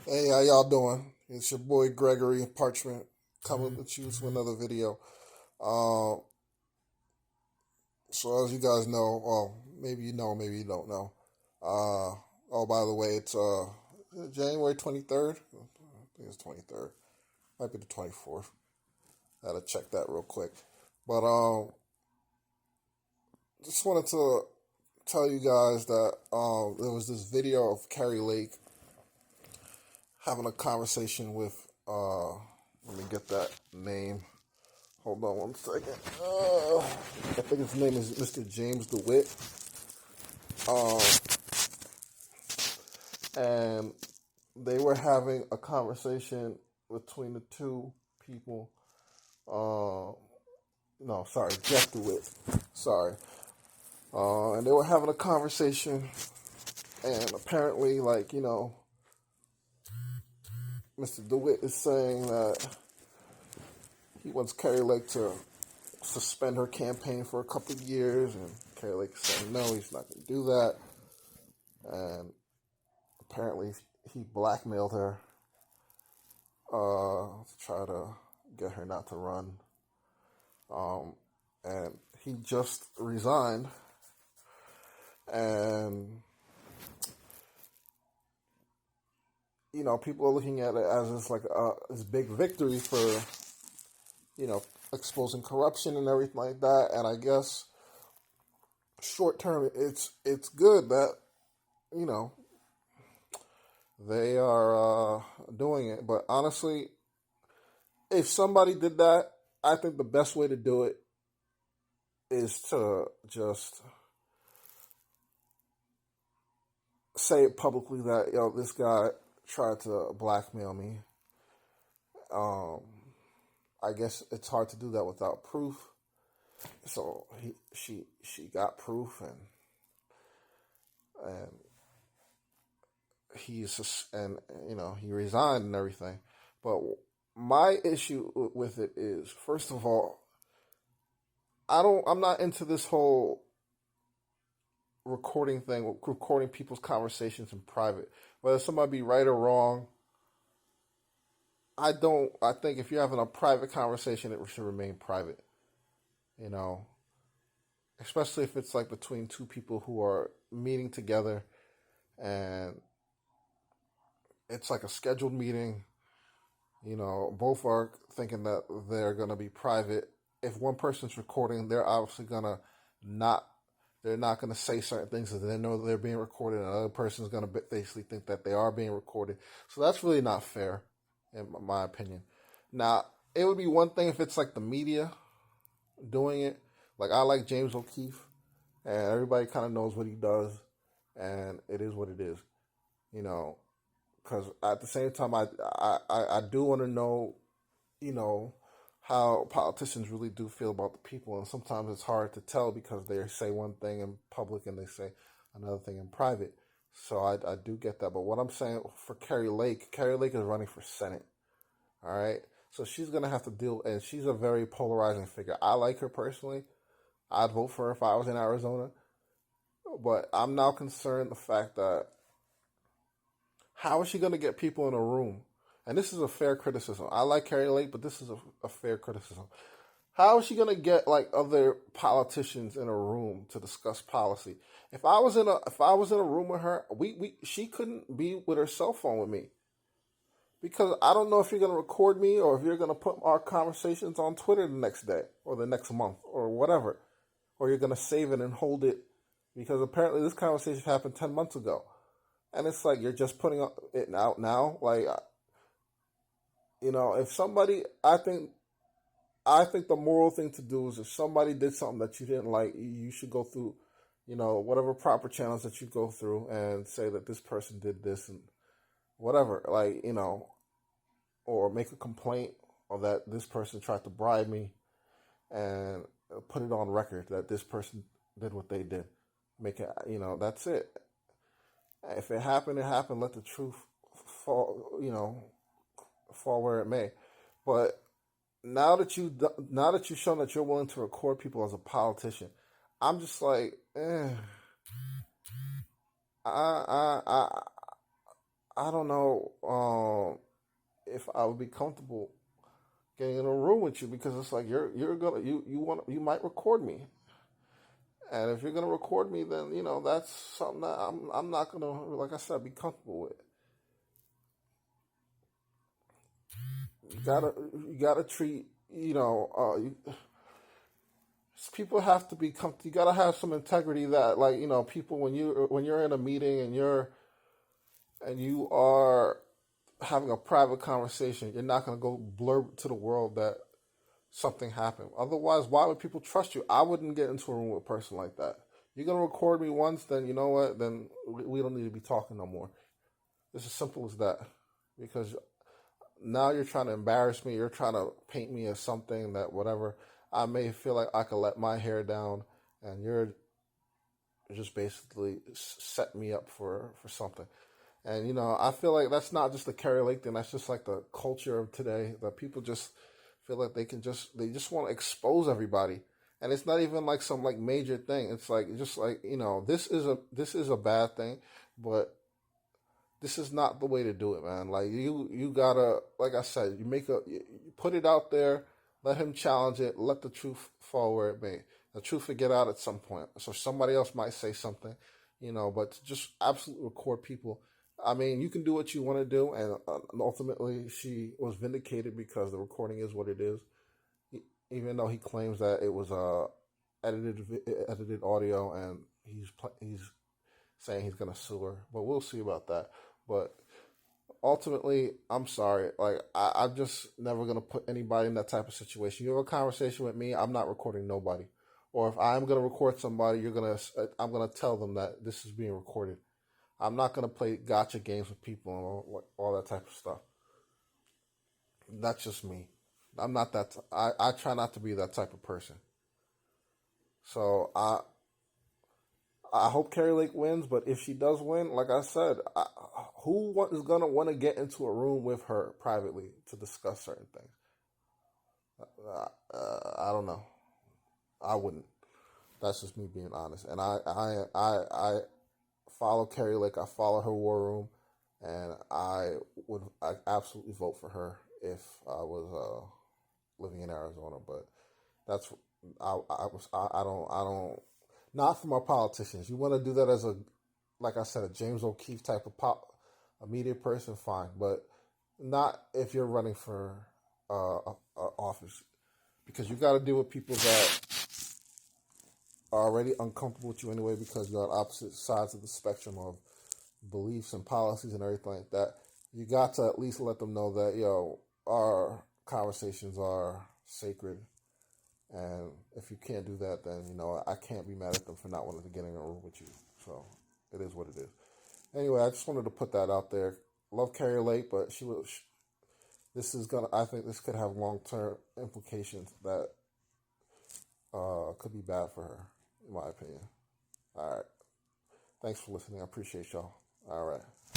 Hey, how y'all doing? It's your boy Gregory Parchment coming with you to another video. Uh, so as you guys know, well, maybe you know, maybe you don't know. Oh, by the way, it's January 23rd. I think it's 23rd. Might be the 24th. I gotta check that real quick. But just wanted to tell you guys that there was this video of Kari Lake having a conversation with let me get that name. Hold on one second. I think his name is Mr. James Dewit. Um, and they were having a conversation between the two people. No, sorry, Jeff Dewit. Sorry. And they were having a conversation, and apparently, Mr. DeWitt is saying that he wants Kari Lake to suspend her campaign for a couple of years, and Kari Lake is saying no, he's not going to do that. And apparently, he blackmailed her to try to get her not to run. And he just resigned, and people are looking at it as this big victory for exposing corruption and everything like that. And I guess short term, it's good that you know they are doing it. But honestly, if somebody did that, I think the best way to do it is to just say it publicly that this guy tried to blackmail me. I guess it's hard to do that without proof. So she got proof, and he resigned and everything. But my issue with it is, first of all, I'm not into this whole recording thing, recording people's conversations in private, whether somebody be right or wrong. I think if you're having a private conversation, it should remain private. You know, especially if it's like between two people who are meeting together and it's like a scheduled meeting. Both are thinking that they're going to be private. If one person's recording, they're obviously going to not, they're not going to say certain things because they know they're being recorded, and another person's going to basically think that they are being recorded. So that's really not fair, in my opinion. Now, it would be one thing if it's like the media doing it. Like, I like James O'Keefe, and everybody kind of knows what he does, and it is what it is. Because at the same time, I do want to know, how politicians really do feel about the people. And sometimes it's hard to tell because they say one thing in public and they say another thing in private. So I do get that. But what I'm saying for Kari Lake is running for Senate. All right. So she's going to have to deal, and she's a very polarizing figure. I like her personally. I'd vote for her if I was in Arizona. But I'm now concerned the fact that how is she going to get people in a room? And this is a fair criticism. I like Kari Lake, but this is a fair criticism. How is she going to get like other politicians in a room to discuss policy? If I was in a room with her, she couldn't be with her cell phone with me, because I don't know if you're going to record me or if you're going to put our conversations on Twitter the next day or the next month or whatever, or you're going to save it and hold it, because apparently this conversation happened 10 months ago. And it's like you're just putting it out now. Like, if somebody, I think the moral thing to do is if somebody did something that you didn't like, you should go through, whatever proper channels that you go through and say that this person did this and whatever. Like, or make a complaint or that this person tried to bribe me, and put it on record that this person did what they did. Make it, that's it. If it happened, it happened. Let the truth fall, fall where it may. But now that you've shown that you're willing to record people as a politician, I'm just like, I I don't know if I would be comfortable getting in a room with you because it's like you're gonna you might record me, and if you're gonna record me, then that's something that I'm not gonna, like I said, be comfortable with. You gotta treat people have to be you gotta have some integrity that, like, people, when you're in a meeting and you are having a private conversation, you're not gonna go blurb to the world that something happened. Otherwise, why would people trust you? I wouldn't get into a room with a person like that. You're gonna record me once, then you know what? Then we don't need to be talking no more. It's as simple as that. Because now you're trying to embarrass me. You're trying to paint me as something that, whatever. I may feel like I could let my hair down, and you're just basically set me up for something. And I feel like that's not just the Kari Lake thing. That's just like the culture of today. That people just feel like they just want to expose everybody, and it's not even like some like major thing. It's like, just like, this is a bad thing, but this is not the way to do it, man. Like, you gotta, like I said, you put it out there, let him challenge it, let the truth fall where it may. The truth will get out at some point. So somebody else might say something, but to just absolutely record people. I mean, you can do what you want to do, and ultimately she was vindicated because the recording is what it is. Even though he claims that it was edited audio, and he's saying he's gonna sue her, but we'll see about that. But ultimately, I'm sorry. Like, I'm just never gonna put anybody in that type of situation. You have a conversation with me, I'm not recording nobody. Or if I'm gonna record somebody, I'm gonna tell them that this is being recorded. I'm not gonna play gotcha games with people and all that type of stuff. That's just me. I'm not that. I try not to be that type of person. So I hope Kari Lake wins, but if she does win, like I said, who is gonna want to get into a room with her privately to discuss certain things? I don't know. I wouldn't. That's just me being honest. And I follow Kari Lake. I follow her war room, and I absolutely vote for her if I was living in Arizona. But that's I don't, not from our politicians. You want to do that as like I said, a James O'Keefe type of a media person, fine, but not if you're running for office, because you got to deal with people that are already uncomfortable with you anyway, because you're on opposite sides of the spectrum of beliefs and policies and everything like that. You got to at least let them know that, our conversations are sacred, and if you can't do that, then I can't be mad at them for not wanting to get in a room with you. So it is what it is. Anyway, I just wanted to put that out there. Love Kari Lake, but this is gonna. I think this could have long-term implications that could be bad for her, in my opinion. All right. Thanks for listening. I appreciate y'all. All right.